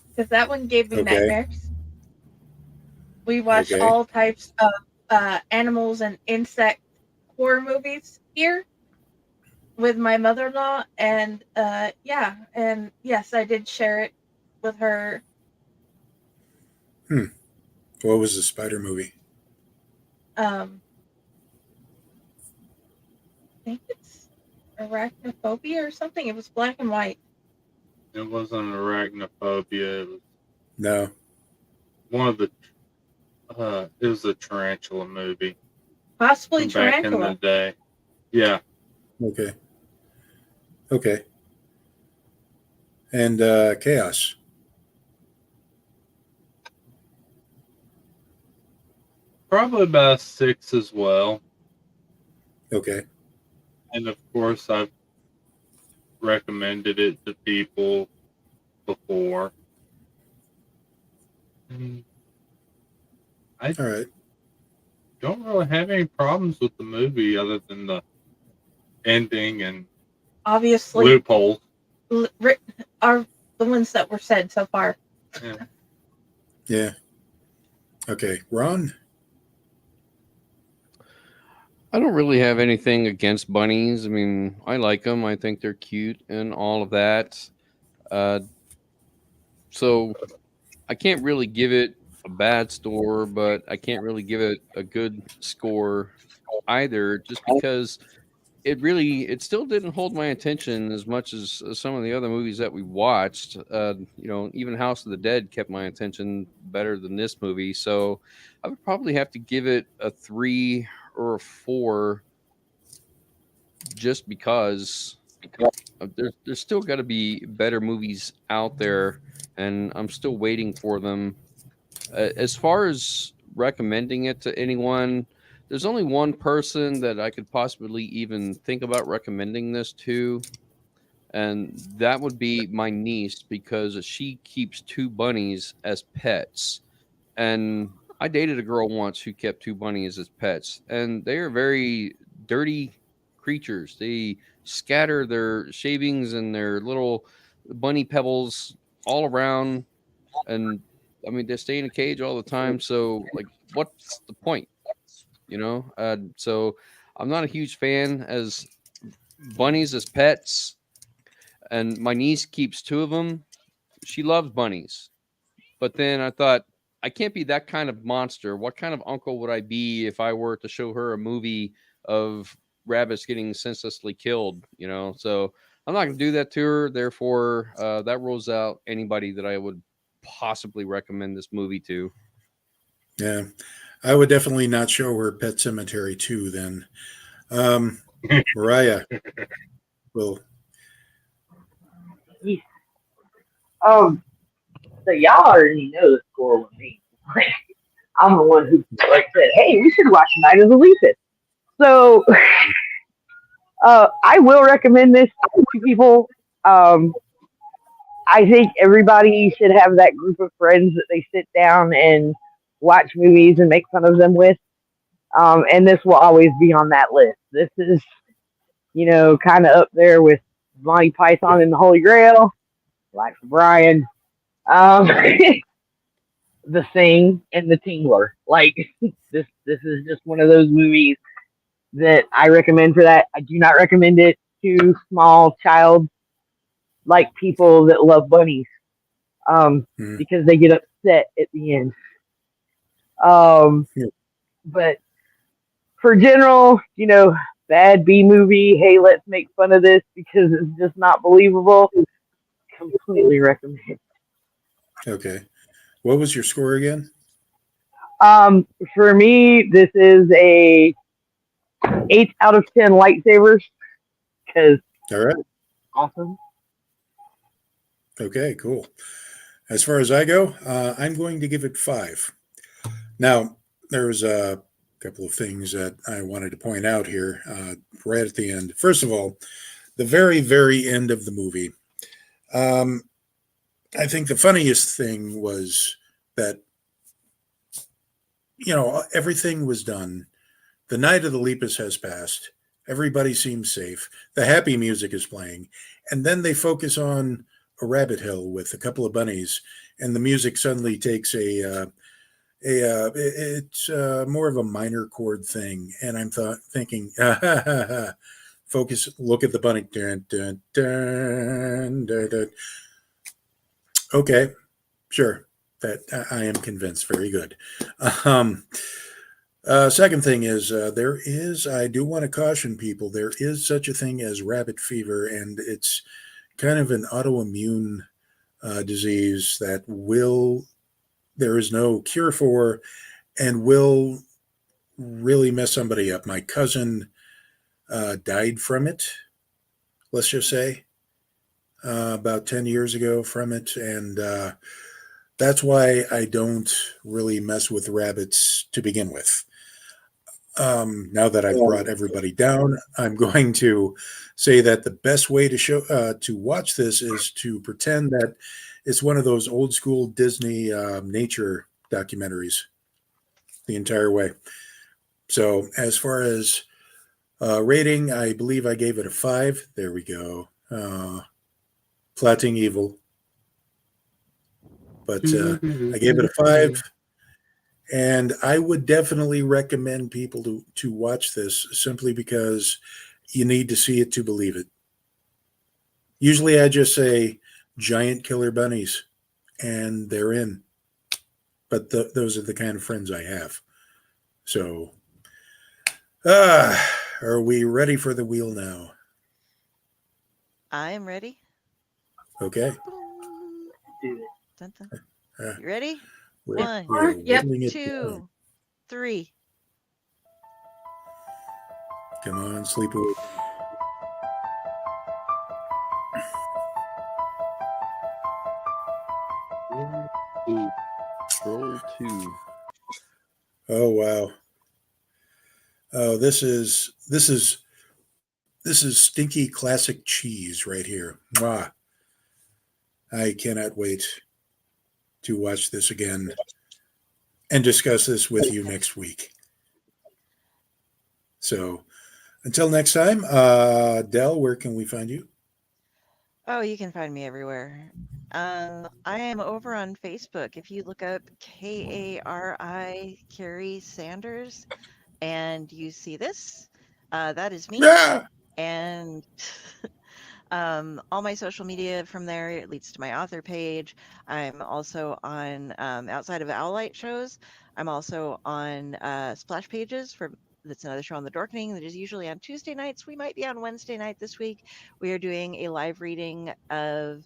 Because that one gave me nightmares. We watched all types of animals and insect horror movies here with my mother-in-law, and yeah, and yes, I did share it with her. What was the spider movie? I think it's Arachnophobia or something. It was black and white. It wasn't Arachnophobia. It was No. one of the. It was a tarantula movie. Possibly from back tarantula. in the day. Yeah. Okay. And Chaos. Probably about a 6 as well. Okay. And of course, I've recommended it to people before. And I All right. don't really have any problems with the movie other than the ending and Obviously, loopholes. are the ones that were said so far. Yeah. Okay. Ron? I don't really have anything against bunnies. I mean, I like them. I think they're cute and all of that. So I can't really give it a bad score, but I can't really give it a good score either, just because it still didn't hold my attention as much as some of the other movies that we watched. Even House of the Dead kept my attention better than this movie. So I would probably have to give it a 3 or a 4, just because there's still got to be better movies out there, and I'm still waiting for them. As far as recommending it to anyone, there's only one person that I could possibly even think about recommending this to, and that would be my niece, because she keeps 2 bunnies as pets. And I dated a girl once who kept 2 bunnies as pets, and they are very dirty creatures. They scatter their shavings and their little bunny pebbles all around, and I mean, they stay in a cage all the time. So, like, what's the point? So I'm not a huge fan as bunnies as pets, and my niece keeps 2 of them. She loves bunnies, but then I thought, I can't be that kind of monster. What kind of uncle would I be if I were to show her a movie of rabbits getting senselessly killed? So I'm not going to do that to her. Therefore, that rules out anybody that I would possibly recommend this movie to. Yeah, I would definitely not show her Pet Sematary 2 then. Mariah. Well, so y'all already know the score with me. I'm the one who said, hey, we should watch Night of the Lepus. So, I will recommend this to people. I think everybody should have that group of friends that they sit down and watch movies and make fun of them with. And this will always be on that list. This is, kind of up there with Monty Python and the Holy Grail, Life of Brian, The Thing, and The Tingler. Like this is just one of those movies that I recommend for that. I do not recommend it to small child like people that love bunnies, because they get upset at the end. But for general, bad B movie, hey, let's make fun of this because it's just not believable. Completely recommend. Okay. What was your score again? For me, this is a 8 out of 10 lightsabers because all right, awesome. Okay, cool. As far as I go, I'm going to give it 5. Now, there's a couple of things that I wanted to point out here right at the end. First of all, the very, very end of the movie. I think the funniest thing was that, everything was done. The night of the Lepus has passed. Everybody seems safe. The happy music is playing. And then they focus on a rabbit hill with a couple of bunnies, and the music suddenly takes it's more of a minor chord thing. And I'm thinking, focus, look at the bunny. Dun, dun, dun, dun, dun. Okay, sure. That I am convinced. Very good. Second thing is I do want to caution people, there is such a thing as rabbit fever, and it's kind of an autoimmune disease that there is no cure for and will really mess somebody up. My cousin died from it, let's just say, about 10 years ago from it. And that's why I don't really mess with rabbits to begin with. Now that I've brought everybody down, I'm going to say that the best way to watch this is to pretend that it's one of those old school Disney nature documentaries the entire way. So as far as rating, I believe I gave it a 5. There we go. Plotting evil. But I gave it a 5. And I would definitely recommend people to watch this simply because you need to see it to believe it. Usually I just say giant killer bunnies and they're in. But those are the kind of friends I have. So, are we ready for the wheel now? I am ready. Okay. Dun, dun. You ready? We're 1, Yep. 2, 3. Come on, sleepaway. Roll 2. Oh wow. Oh, this is stinky classic cheese right here. Mwah. I cannot wait to watch this again and discuss this with you next week. So until next time, Del, where can we find you? Oh, you can find me everywhere. I am over on Facebook. If you look up Kari Carrie Sanders and you see this, that is me. Ah! And all my social media from there, it leads to my author page. I'm also on, outside of Owlite shows, I'm also on Splash Pages that's another show on the Dorkening that is usually on Tuesday nights. We might be on Wednesday night this week. We are doing a live reading of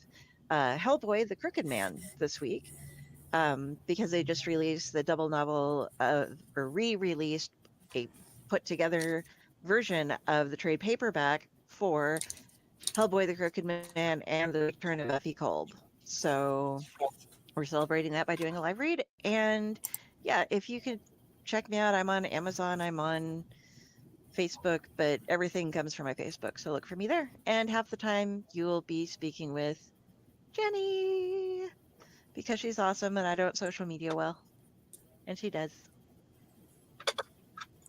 Hellboy, the Crooked Man this week, because they just released the double novel or re-released a put together version of the trade paperback for Hellboy, the Crooked Man, and the Return of Effie Kolb. So we're celebrating that by doing a live read. And yeah, if you could check me out, I'm on Amazon, I'm on Facebook, but everything comes from my Facebook. So look for me there. And half the time you will be speaking with Jenny because she's awesome and I don't social media well. And she does.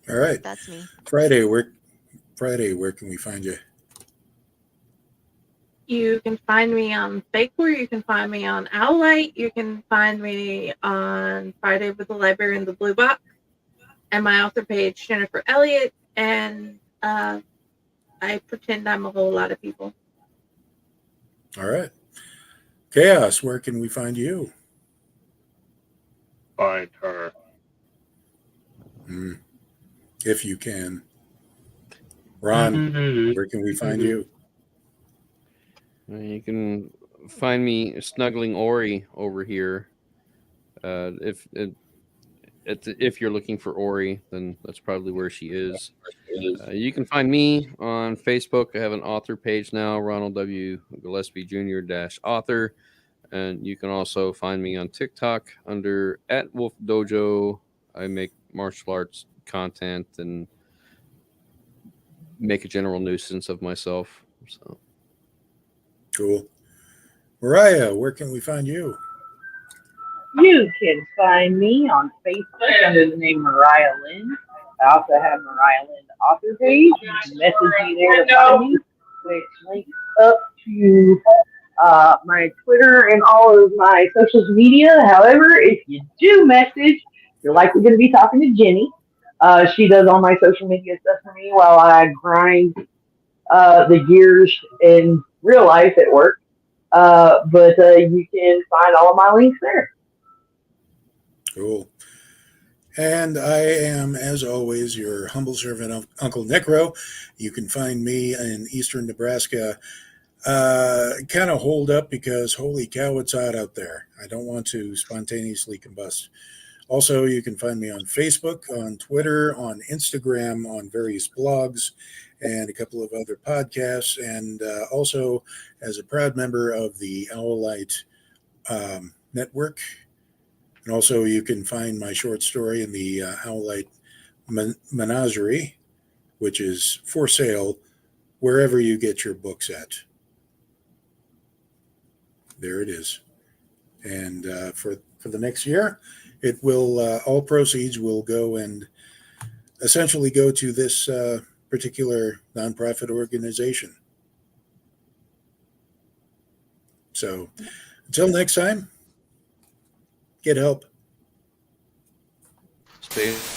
All right. That's me. Friday, where can we find you? You can find me on Fakeware. You can find me on Owlite. You can find me on Friday with the Library in the Blue Box. And my author page, Jennifer Elliott. And I pretend I'm a whole lot of people. All right. Chaos, where can we find you? Find her. If you can. Ron, where can we find you? You can find me snuggling Ori over here. If you're looking for Ori, then that's probably where she is. You can find me on Facebook. I have an author page now, Ronald W Gillespie Jr. _author. And you can also find me on TikTok under @WolfDojo. I make martial arts content and make a general nuisance of myself. So cool. Mariah, where can we find you? You can find me on Facebook under the name Mariah Lynn. I also have Mariah Lynn author page. You can message me there to find me, which links up to my Twitter and all of my social media. However, if you do message, you're likely going to be talking to Jenny. She does all my social media stuff for me while I grind the gears in real life at work. But you can find all of my links there. Cool. And I am, as always, your humble servant, Uncle Necro. You can find me in eastern Nebraska. Kind of holed up because holy cow, it's hot out there. I don't want to spontaneously combust. Also, you can find me on Facebook, on Twitter, on Instagram, on various blogs, and a couple of other podcasts, and also as a proud member of the Owlite network. And also, you can find my short story in the Owlite Menagerie, which is for sale wherever you get your books at. There it is. And for the next year, it will all proceeds will go and essentially go to this particular nonprofit organization. So until next time, get help. stay